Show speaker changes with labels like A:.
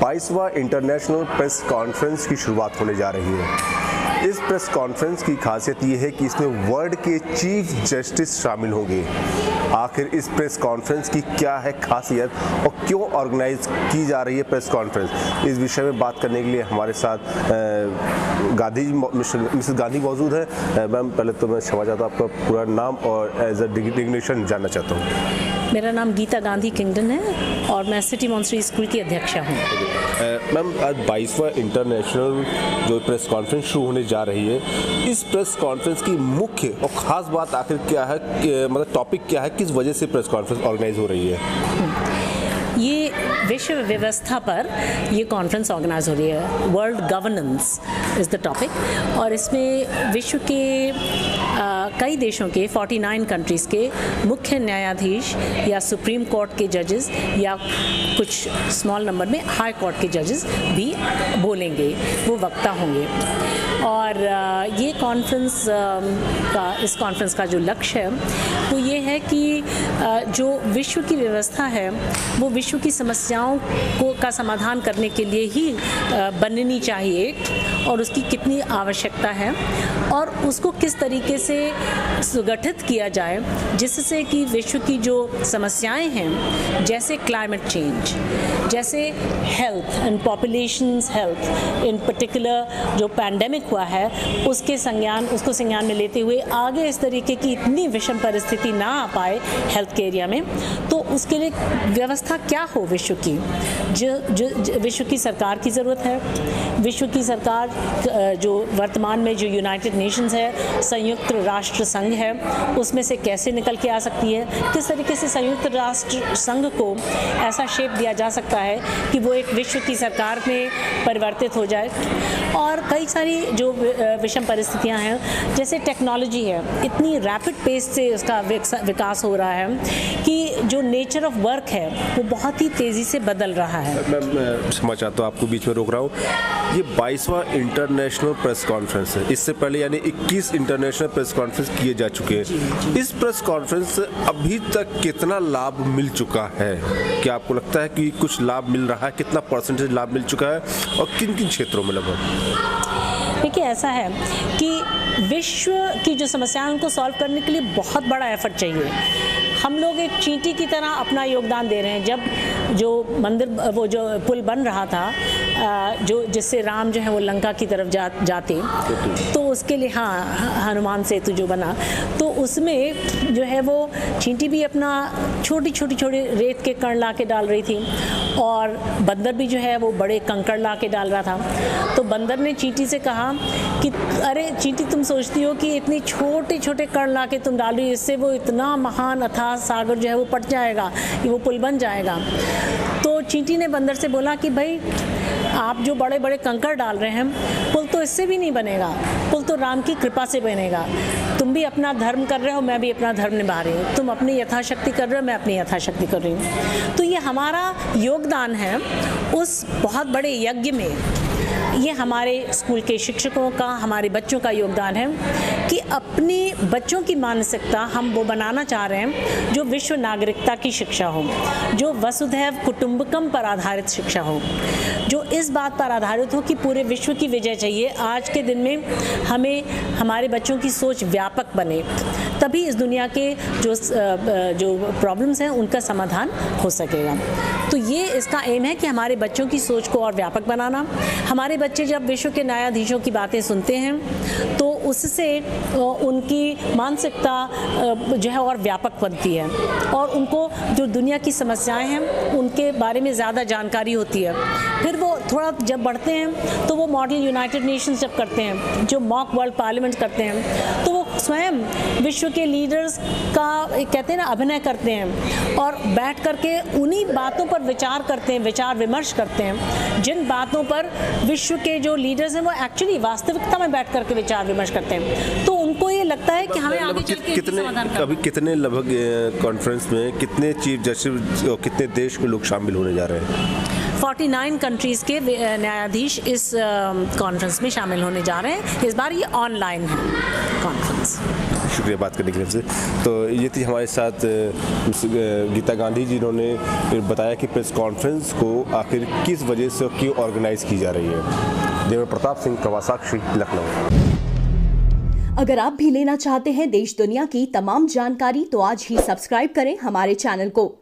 A: 22वां international press conference की शुरुआत होने जा रही है। इस प्रेस कॉन्फ्रेंस की खासियत ये है कि इसमें वर्ल्ड के चीफ जस्टिस शामिल होंगे। आखिर इस प्रेस कॉन्फ्रेंस की क्या है खासियत और क्यों ऑर्गेनाइज की जा रही है प्रेस कॉन्फ्रेंस, इस विषय में बात करने के लिए हमारे साथ मिसेस गांधी मौजूद है। मैम, पहले तो मैं क्षमा चाहता हूँ, आपका पूरा नाम और एज अ डिग्निशन जानना चाहता हूँ।
B: मेरा नाम गीता गांधी किंगडन है और मैं सिटी मॉन्स्ट्री स्कूल की अध्यक्षा हूँ।
A: मैम, आज 22वां इंटरनेशनल जो प्रेस कॉन्फ्रेंस शुरू होने जा रही है, इस प्रेस कॉन्फ्रेंस की मुख्य और ख़ास बात आखिर क्या है, मतलब टॉपिक क्या है, किस वजह से प्रेस कॉन्फ्रेंस ऑर्गेनाइज हो रही है?
B: ये विश्व व्यवस्था पर ये कॉन्फ्रेंस ऑर्गेनाइज हो रही है। World governance is the topic और इसमें विश्व के कई देशों के 49 कंट्रीज़ के मुख्य न्यायाधीश या सुप्रीम कोर्ट के जजेस या कुछ स्मॉल नंबर में हाई कोर्ट के जजेस भी बोलेंगे, वो वक्ता होंगे। और ये कॉन्फ्रेंस इस कॉन्फ्रेंस का जो लक्ष्य है वो ये है कि जो विश्व की व्यवस्था है वो विश्व की समस्याओं का समाधान करने के लिए ही बननी चाहिए और उसकी कितनी आवश्यकता है और उसको किस तरीके से सुगठित किया जाए जिससे कि विश्व की जो समस्याएं हैं, जैसे क्लाइमेट चेंज, जैसे health and populations health in particular जो पैंडेमिक हुआ है उसको संज्ञान में लेते हुए आगे इस तरीके की इतनी विषम परिस्थिति ना आ पाए हेल्थ के एरिया में, तो उसके लिए व्यवस्था क्या हो विश्व की। जो विश्व की सरकार की ज़रूरत है। विश्व की सरकार जो वर्तमान में जो यूनाइटेड नेशंस है, संयुक्त राष्ट्र संघ है, उसमें से कैसे निकल के आ सकती है, किस तरीके से संयुक्त राष्ट्र संघ को ऐसा शेप दिया जा सकता है कि वो एक विश्व की सरकार में परिवर्तित हो जाए। और कई सारी जो विषम परिस्थितियां हैं, जैसे टेक्नोलॉजी है, इतनी रैपिड पेस से उसका विकास हो रहा है कि जो नेचर ऑफ वर्क है वो बहुत ही तेज़ी से बदल रहा है।
A: मैं क्षमा चाहता हूँ, आपको बीच में रोक रहा हूँ। ये 22वां इंटरनेशनल प्रेस कॉन्फ्रेंस है। इससे पहले यानी 21 इंटरनेशनल प्रेस कॉन्फ्रेंस किए जा चुके हैं। इस प्रेस कॉन्फ्रेंस से अभी तक कितना लाभ मिल चुका है? क्या आपको लगता है कि कुछ लाभ मिल रहा है? कितना परसेंटेज लाभ मिल चुका है और किन किन क्षेत्रों में लगभग?
B: देखिए, ऐसा है कि विश्व की जो समस्याएं उनको सॉल्व करने के लिए बहुत बड़ा एफर्ट चाहिए। हम लोग एक चींटी की तरह अपना योगदान दे रहे हैं। जब जो मंदिर वो जो पुल बन रहा था जो जिससे राम जो है वो लंका की तरफ जाते, तो उसके लिए हनुमान सेतु जो बना, तो उसमें जो है वो चींटी भी अपना छोटी रेत के कण ला के डाल रही थी और बंदर भी जो है वो बड़े कंकड़ ला के डाल रहा था। तो बंदर ने चींटी से कहा कि अरे चींटी, तुम सोचती हो कि इतनी छोटे कण ला के तुम डाल रही हो, इससे वो इतना महान अथाह सागर जो है वो पट जाएगा, कि वो पुल बन जाएगा। तो चींटी ने बंदर से बोला कि भाई, आप जो बड़े कंकड़ डाल रहे हैं, पुल तो इससे भी नहीं बनेगा, पुल तो राम की कृपा से बनेगा। तुम भी अपना धर्म कर रहे हो, मैं भी अपना धर्म निभा रही हूँ। तुम अपनी यथाशक्ति कर रहे हो, मैं अपनी यथाशक्ति कर रही हूँ। तो ये हमारा योगदान है उस बहुत बड़े यज्ञ में। ये हमारे स्कूल के शिक्षकों का, हमारे बच्चों का योगदान है कि अपनी बच्चों की मानसिकता हम वो बनाना चाह रहे हैं जो विश्व नागरिकता की शिक्षा हो, जो वसुधैव कुटुंबकम पर आधारित शिक्षा हो, जो इस बात पर आधारित हो कि पूरे विश्व की विजय चाहिए। आज के दिन में हमें हमारे बच्चों की सोच व्यापक बने, तभी इस दुनिया के जो प्रॉब्लम्स हैं उनका समाधान हो सकेगा। तो ये इसका एम है कि हमारे बच्चों की सोच को और व्यापक बनाना। हमारे बच्चे जब विश्व के न्यायाधीशों की बातें सुनते हैं तो उससे उनकी मानसिकता जो है और व्यापक बनती है और उनको जो दुनिया की समस्याएं हैं उनके बारे में ज़्यादा जानकारी होती है। फिर वो थोड़ा जब बढ़ते हैं तो वो मॉडल यूनाइटेड नेशंस जब करते हैं, जो मॉक वर्ल्ड पार्लियामेंट करते हैं, तो वो स्वयं विश्व के लीडर्स का कहते हैं ना अभिनय करते हैं और बैठ करके उन्हीं बातों पर विचार करते हैं, विचार विमर्श करते हैं जिन बातों पर विश्व के जो लीडर्स हैं वो एक्चुअली वास्तविकता में बैठ करके विचार विमर्श करते हैं। तो उनको ये लगता है कि हमें आगे चल के समाधान करना।
A: अभी कितने लगभग कॉन्फ्रेंस में कितने चीफ जस्टिस और कितने देश के लोग शामिल होने जा रहे हैं?
B: 49 कंट्रीज़ के न्यायाधीश इस कॉन्फ्रेंस में शामिल होने जा रहे हैं। इस बार ये ऑनलाइन है कॉन्फ्रेंस।
A: शुक्रिया बात करने के लिए हमसे। तो ये थी हमारे साथ गीता गांधी जी, जिन्होंने बताया कि प्रेस कॉन्फ्रेंस को आखिर किस वजह से क्यों ऑर्गेनाइज की जा रही है। देवेंद्र प्रताप सिंह, प्रवास साक्षी, लखनऊ।
C: अगर आप भी लेना चाहते हैं देश दुनिया की तमाम जानकारी तो आज ही सब्सक्राइब करें हमारे चैनल को।